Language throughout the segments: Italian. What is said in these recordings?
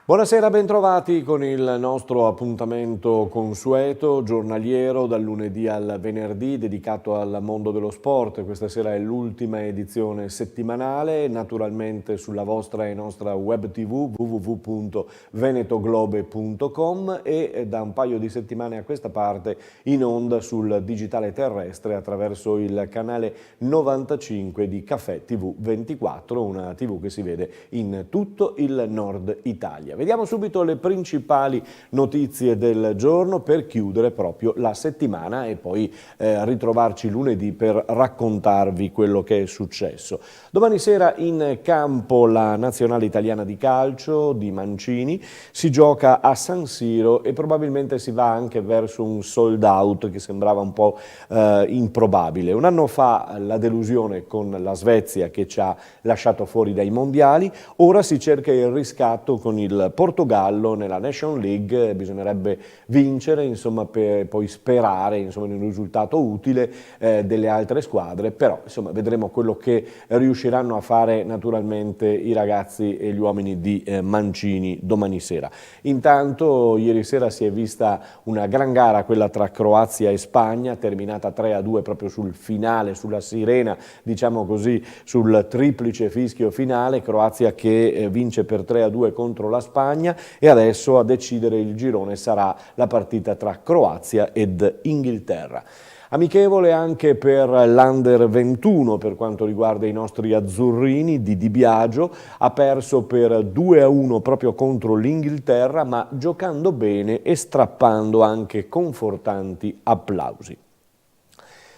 Buonasera, bentrovati con il nostro appuntamento consueto, giornaliero, dal lunedì al venerdì, dedicato al mondo dello sport. Questa sera è l'ultima edizione settimanale, naturalmente sulla vostra e nostra web tv www.venetoglobe.com e da un paio di settimane a questa parte in onda sul digitale terrestre attraverso il canale 95 di Caffè TV 24, una TV che si vede in tutto il nord Italia. Vediamo subito le principali notizie del giorno per chiudere proprio la settimana e poi ritrovarci lunedì per raccontarvi quello che è successo. Domani sera in campo la nazionale italiana di calcio di Mancini, si gioca a San Siro e probabilmente si va anche verso un sold out che sembrava un po' improbabile. Un anno fa la delusione con la Svezia che ci ha lasciato fuori dai mondiali, ora si cerca il riscatto con il Portogallo nella Nation League, bisognerebbe vincere insomma, per poi sperare insomma, in un risultato utile delle altre squadre, però insomma, vedremo quello che riusciranno a fare naturalmente i ragazzi e gli uomini di Mancini domani sera. Intanto ieri sera si è vista una gran gara, quella tra Croazia e Spagna, terminata 3-2 proprio sul finale, sulla sirena, diciamo così, sul triplice fischio finale, Croazia che vince per 3-2 contro la Spagna e adesso a decidere il girone sarà la partita tra Croazia ed Inghilterra. Amichevole anche per l'Under 21 per quanto riguarda i nostri azzurrini. Di Biagio ha perso per 2-1 proprio contro l'Inghilterra, ma giocando bene e strappando anche confortanti applausi.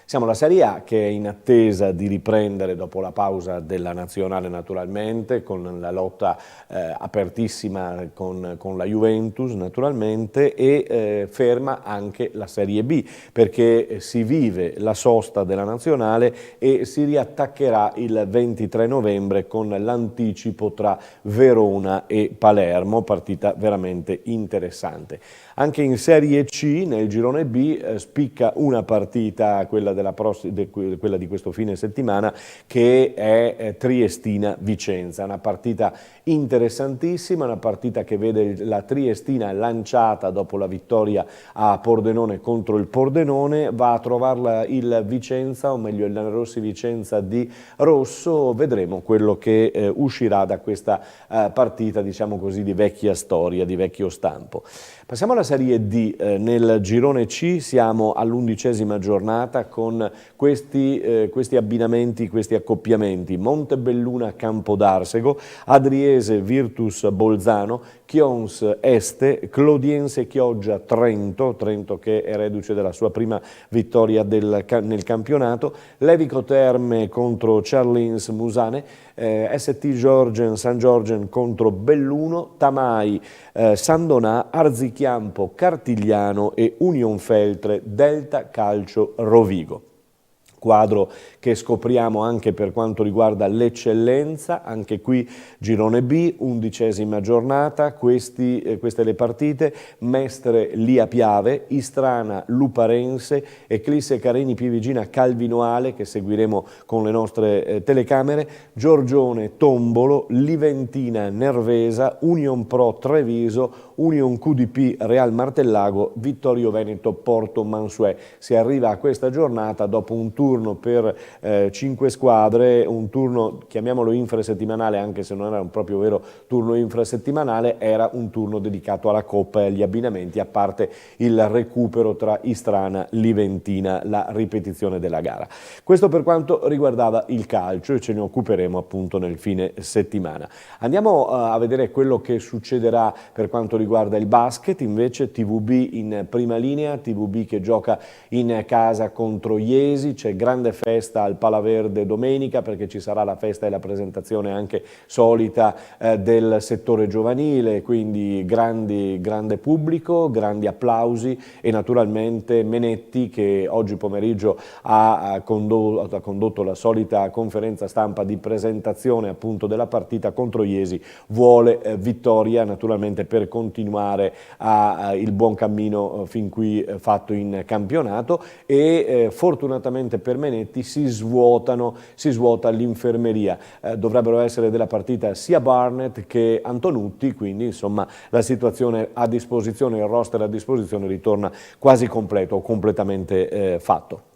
Siamo alla Serie A che è in attesa di riprendere dopo la pausa della nazionale naturalmente, con la lotta apertissima con la Juventus naturalmente e ferma anche la Serie B perché si vive la sosta della nazionale e si riattaccherà il 23 novembre con l'anticipo tra Verona e Palermo, partita veramente interessante. Anche in Serie C, nel girone B, spicca una partita, quella di questo fine settimana, che è Triestina-Vicenza. Una partita interessantissima, una partita che vede la Triestina lanciata dopo la vittoria a Pordenone contro il Pordenone, va a trovarla il Vicenza, o meglio il Lanerossi Vicenza di Rosso. Vedremo quello che uscirà da questa partita, diciamo così, di vecchia storia, di vecchio stampo. Passiamo alla Serie D, nel girone C siamo all'11ª giornata con questi abbinamenti, questi accoppiamenti: Montebelluna Campodarsego, Adriese Virtus Bolzano, Chions Este, Clodiense Chioggia Trento che è reduce della sua prima vittoria nel campionato, Levico Terme contro Charlins Musane, ST Giorgen San Giorgen contro Belluno, Tamai Sandonà, Arzichiampo Cartigliano e Union Feltre Delta Calcio Rovigo. Quadro che scopriamo anche per quanto riguarda l'eccellenza, anche qui girone B, 11ª giornata, queste le partite: Mestre Lia Piave, Istrana Luparense, Eclisse Carini Pivigina Calvinoale, che seguiremo con le nostre telecamere, Giorgione Tombolo, Liventina Nervesa, Union Pro Treviso, Union QDP Real Martellago, Vittorio Veneto Porto Mansuè. Si arriva a questa giornata dopo un turno per 5 squadre, un turno chiamiamolo infrasettimanale, anche se non era un proprio vero turno infrasettimanale, era un turno dedicato alla Coppa e agli abbinamenti, a parte il recupero tra Istrana e Liventina, la ripetizione della gara. Questo per quanto riguardava il calcio e ce ne occuperemo appunto nel fine settimana. Andiamo a vedere quello che succederà per quanto riguarda il basket. Invece TVB in prima linea, TVB che gioca in casa contro Iesi, c'è grande festa al Palaverde domenica perché ci sarà la festa e la presentazione anche solita del settore giovanile, quindi grande pubblico, grandi applausi e naturalmente Menetti che oggi pomeriggio ha condotto la solita conferenza stampa di presentazione appunto della partita contro Iesi, vuole vittoria naturalmente per continuare il buon cammino fin qui fatto in campionato e fortunatamente per Menetti si svuota l'infermeria. Dovrebbero essere della partita sia Barnett che Antonutti, quindi insomma la situazione a disposizione, il roster a disposizione ritorna quasi completo o completamente fatto.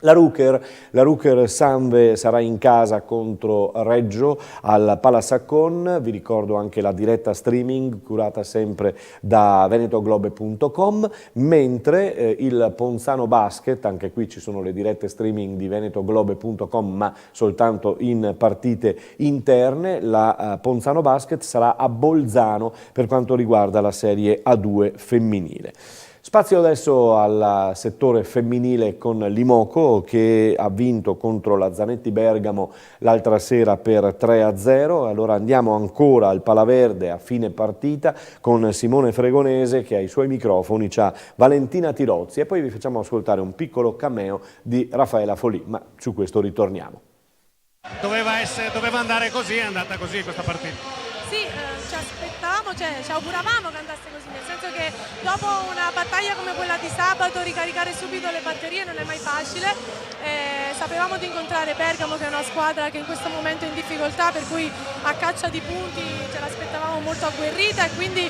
La Ruker Sanve sarà in casa contro Reggio al Palasaccon, vi ricordo anche la diretta streaming curata sempre da venetoglobe.com, mentre il Ponzano Basket, anche qui ci sono le dirette streaming di venetoglobe.com ma soltanto in partite interne, la Ponzano Basket sarà a Bolzano per quanto riguarda la Serie A2 femminile. Spazio adesso al settore femminile con l'Imoco che ha vinto contro la Zanetti Bergamo l'altra sera per 3-0. Allora andiamo ancora al Palaverde a fine partita con Simone Fregonese che ai suoi microfoni c'ha Valentina Tirozzi e poi vi facciamo ascoltare un piccolo cameo di Raffaela Folì, ma su questo ritorniamo. Doveva andare così, è andata così questa partita. Sì, ci aspettavamo, ci auguravamo che andasse così, nel senso che dopo una battaglia come quella di sabato ricaricare subito le batterie non è mai facile. Sapevamo di incontrare Bergamo che è una squadra che in questo momento è in difficoltà, per cui a caccia di punti ce l'aspettavamo molto agguerrita e quindi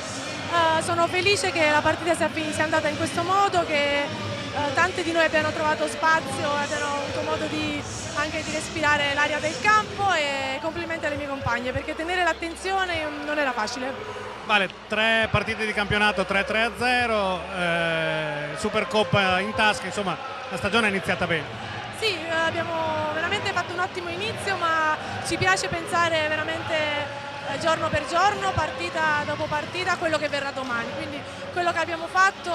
sono felice che la partita sia andata in questo modo, che tante di noi abbiano trovato spazio, abbiano avuto modo anche di respirare l'aria del campo e complimenti alle mie compagne perché tenere l'attenzione non era facile. Vale, 3 partite di campionato, 3-3-0, Supercoppa in tasca, insomma la stagione è iniziata bene. Sì, abbiamo veramente fatto un ottimo inizio, ma ci piace pensare veramente giorno per giorno, partita dopo partita, a quello che verrà domani. Quindi quello che abbiamo fatto,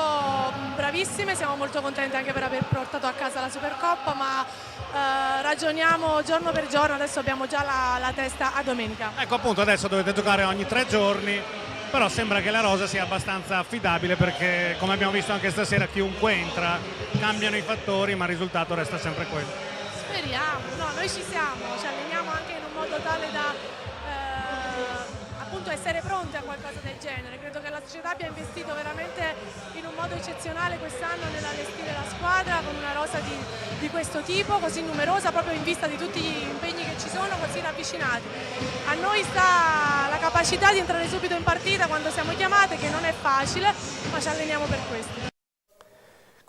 bravissime, siamo molto contenti anche per aver portato a casa la Supercoppa, ma ragioniamo giorno per giorno, adesso abbiamo già la testa a domenica. Ecco appunto, adesso dovete giocare ogni 3 giorni, però sembra che la rosa sia abbastanza affidabile perché come abbiamo visto anche stasera chiunque entra, cambiano i fattori ma il risultato resta sempre quello. Speriamo, no, noi ci siamo, ci alleniamo anche in un modo tale da appunto essere pronti a qualcosa del genere. Credo che la società abbia investito veramente in un modo eccezionale quest'anno nell'allestire la squadra con una rosa di questo tipo, così numerosa, proprio in vista di tutti gli impegni che ci sono, così ravvicinati. A noi sta la capacità di entrare subito in partita quando siamo chiamate, che non è facile, ma ci alleniamo per questo.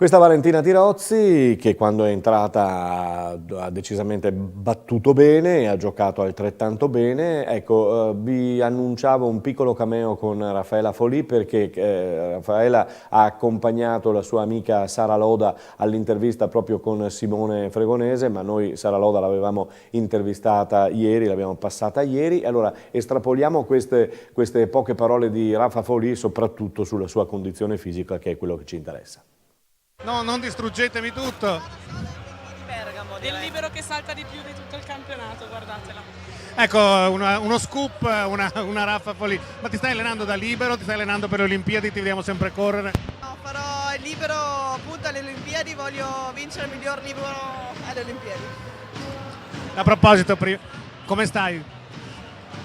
Questa Valentina Tirozzi che quando è entrata ha decisamente battuto bene e ha giocato altrettanto bene. Ecco, vi annunciavo un piccolo cameo con Raffaela Folì perché Raffaela ha accompagnato la sua amica Sara Loda all'intervista proprio con Simone Fregonese, ma noi Sara Loda l'avevamo intervistata ieri, l'abbiamo passata ieri. Allora estrapoliamo queste poche parole di Raffa Folì soprattutto sulla sua condizione fisica, che è quello che ci interessa. No, non distruggetemi tutto. Bergamo, del libero che salta di più di tutto il campionato, guardatela. Ecco, uno scoop, una Raffa Folì. Ma ti stai allenando da libero, ti stai allenando per le Olimpiadi, ti vediamo sempre correre? No, farò il libero appunto alle Olimpiadi, voglio vincere il miglior libero alle Olimpiadi. A proposito, come stai?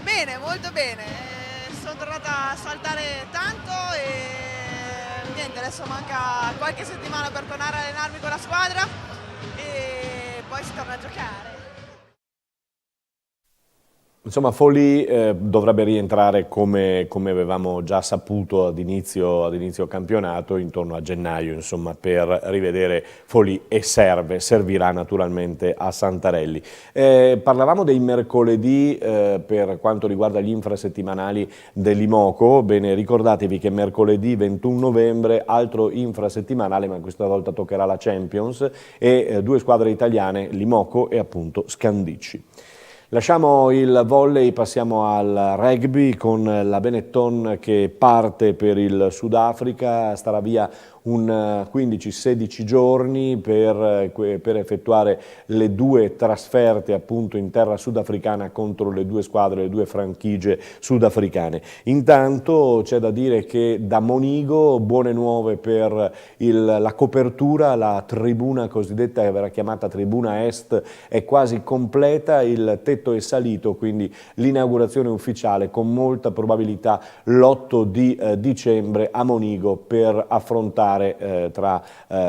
Bene, molto bene. Sono tornata a saltare tanto e niente, adesso manca qualche settimana per tornare a allenarmi con la squadra e poi si torna a giocare. Insomma, Folì dovrebbe rientrare come avevamo già saputo ad inizio campionato, intorno a gennaio, insomma, per rivedere Folì e servirà naturalmente a Santarelli. Parlavamo dei mercoledì per quanto riguarda gli infrasettimanali dell'Imoco. Bene, ricordatevi che mercoledì 21 novembre, altro infrasettimanale, ma questa volta toccherà la Champions, e 2 squadre italiane, l'Imoco e appunto Scandicci. Lasciamo il volley, passiamo al rugby con la Benetton che parte per il Sudafrica, starà via un 15-16 giorni per effettuare le 2 trasferte appunto in terra sudafricana contro le 2 squadre, le 2 franchigie sudafricane. Intanto c'è da dire che da Monigo buone nuove per la copertura, la tribuna cosiddetta che verrà chiamata tribuna est è quasi completa, il tetto è salito, quindi l'inaugurazione ufficiale con molta probabilità l'8 di dicembre a Monigo per affrontare gare tra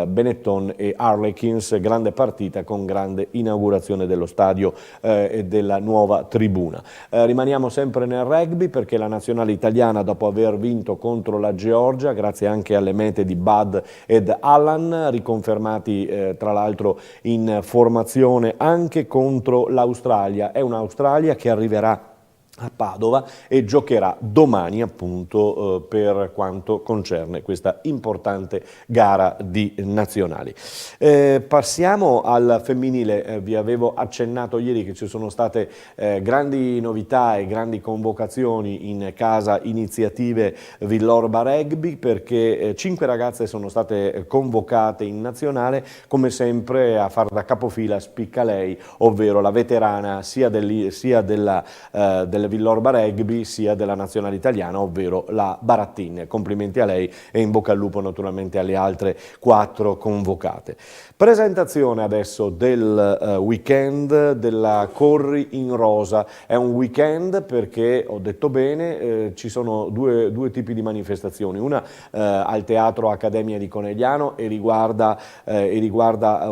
Benetton e Harlequins, grande partita con grande inaugurazione dello stadio e della nuova tribuna. Rimaniamo sempre nel rugby perché la nazionale italiana, dopo aver vinto contro la Georgia, grazie anche alle mete di Bud ed Allan, riconfermati tra l'altro in formazione anche contro l'Australia, è un'Australia che arriverà a Padova e giocherà domani appunto per quanto concerne questa importante gara di nazionali. Passiamo al femminile. Vi avevo accennato ieri che ci sono state grandi novità e grandi convocazioni in casa Iniziative Villorba Rugby, perché 5 ragazze sono state convocate in nazionale. Come sempre a far da capofila spicca lei, ovvero la veterana sia della Villorba Rugby sia della nazionale italiana, ovvero la Barattin. Complimenti a lei e in bocca al lupo naturalmente alle altre 4 convocate. Presentazione adesso del weekend della Corri in Rosa. È un weekend perché, ho detto bene, ci sono due tipi di manifestazioni, una al Teatro Accademia di Conegliano e riguarda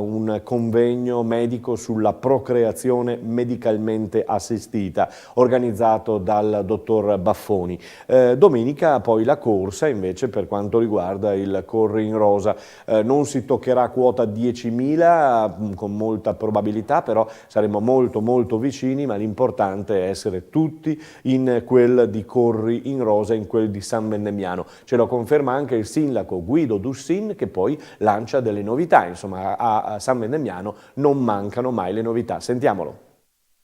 un convegno medico sulla procreazione medicalmente assistita, organizzato dal dottor Baffoni. Domenica poi la corsa invece per quanto riguarda il Corri in Rosa. Non si toccherà quota 10.000 con molta probabilità, però saremo molto vicini, ma l'importante è essere tutti in quel di Corri in Rosa, in quel di San Vendemiano. Ce lo conferma anche il sindaco Guido Dussin, che poi lancia delle novità. Insomma, a San Vendemiano non mancano mai le novità. Sentiamolo.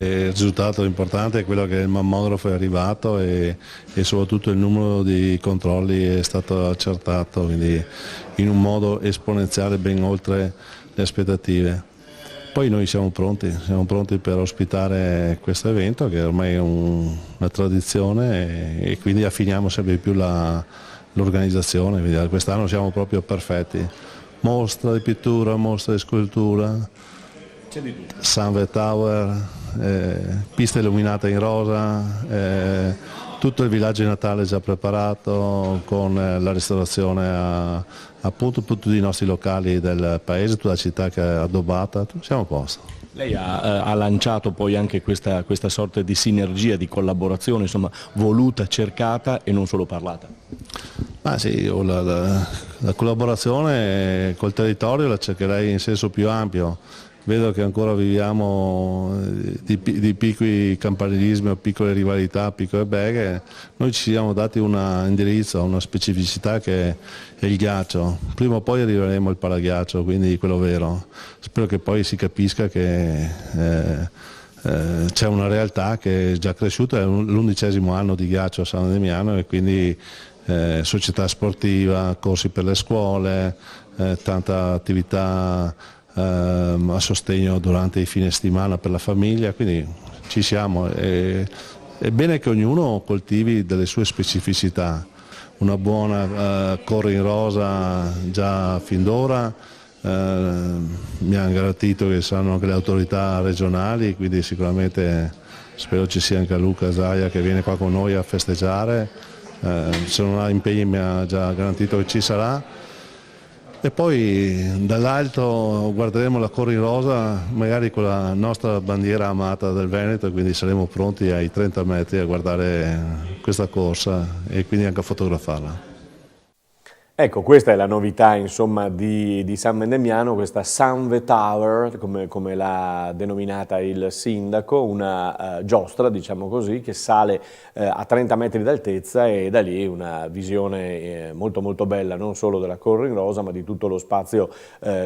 Il risultato importante è quello che il mammografo è arrivato e soprattutto il numero di controlli è stato accertato, quindi in un modo esponenziale ben oltre le aspettative. Poi noi siamo pronti per ospitare questo evento che ormai è una tradizione e quindi affiniamo sempre di più l'organizzazione. Quest'anno siamo proprio perfetti. Mostra di pittura, mostra di scultura, Sunway Tower, pista illuminata in rosa, tutto il villaggio di Natale già preparato con la ristorazione appunto tutti i nostri locali del paese, tutta la città che è addobbata, siamo a posto. Lei ha lanciato poi anche questa sorta di sinergia, di collaborazione, insomma, voluta, cercata e non solo parlata. Ma sì, la collaborazione col territorio la cercherei in senso più ampio. Vedo che ancora viviamo di piccoli campanilismi o piccole rivalità, piccole beghe. Noi ci siamo dati un indirizzo, una specificità che è il ghiaccio. Prima o poi arriveremo al palaghiaccio, quindi quello vero. Spero che poi si capisca che c'è una realtà che è già cresciuta, è l'11° anno di ghiaccio a San Damiano e quindi società sportiva, corsi per le scuole, tanta attività a sostegno durante i fine settimana per la famiglia, quindi ci siamo. È bene che ognuno coltivi delle sue specificità. Una buona Corri in Rosa già fin d'ora, mi hanno garantito che saranno anche le autorità regionali, quindi sicuramente spero ci sia anche Luca Zaia che viene qua con noi a festeggiare, se non ha impegni mi ha già garantito che ci sarà. E poi dall'alto guarderemo la Corri in Rosa magari con la nostra bandiera amata del Veneto, quindi saremo pronti ai 30 metri a guardare questa corsa e quindi anche a fotografarla. Ecco, questa è la novità insomma di San Vendemiano, questa Sunway Tower, come l'ha denominata il sindaco, una giostra, diciamo così, che sale a 30 metri d'altezza e da lì una visione molto bella, non solo della Corri in Rosa, ma di tutto lo spazio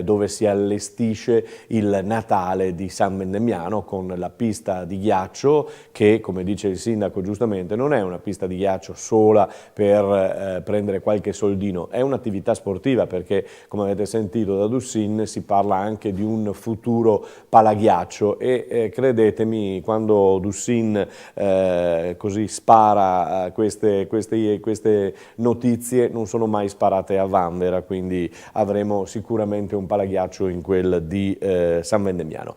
dove si allestisce il Natale di San Vendemiano, con la pista di ghiaccio che, come dice il sindaco giustamente, non è una pista di ghiaccio sola per prendere qualche soldino, è un'attività sportiva perché, come avete sentito da Dussin, si parla anche di un futuro palaghiaccio e credetemi, quando Dussin così spara queste notizie non sono mai sparate a vanvera, quindi avremo sicuramente un palaghiaccio in quel di San Vendemiano.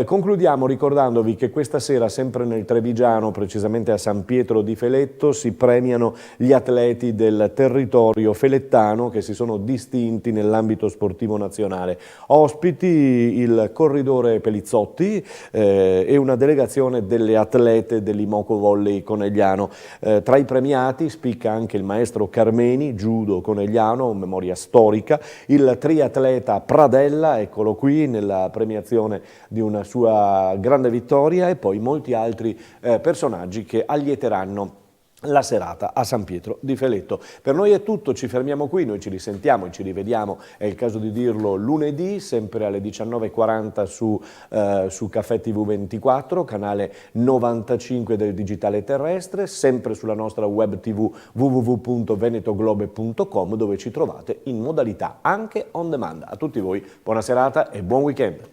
Concludiamo ricordandovi che questa sera, sempre nel Trevigiano, precisamente a San Pietro di Feletto, si premiano gli atleti del territorio felettino tibetano che si sono distinti nell'ambito sportivo nazionale. Ospiti il corridore Pelizzotti e una delegazione delle atlete dell'Imoco Volley Conegliano. Tra i premiati spicca anche il maestro Carmeni, judo conegliano, memoria storica, il triatleta Pradella, eccolo qui nella premiazione di una sua grande vittoria, e poi molti altri personaggi che allieteranno la serata a San Pietro di Feletto. Per noi è tutto, ci fermiamo qui, noi ci risentiamo e ci rivediamo, è il caso di dirlo, lunedì, sempre alle 19:40 su Caffè TV 24, canale 95 del digitale terrestre, sempre sulla nostra web tv www.venetoglobe.com, dove ci trovate in modalità anche on demand. A tutti voi buona serata e buon weekend.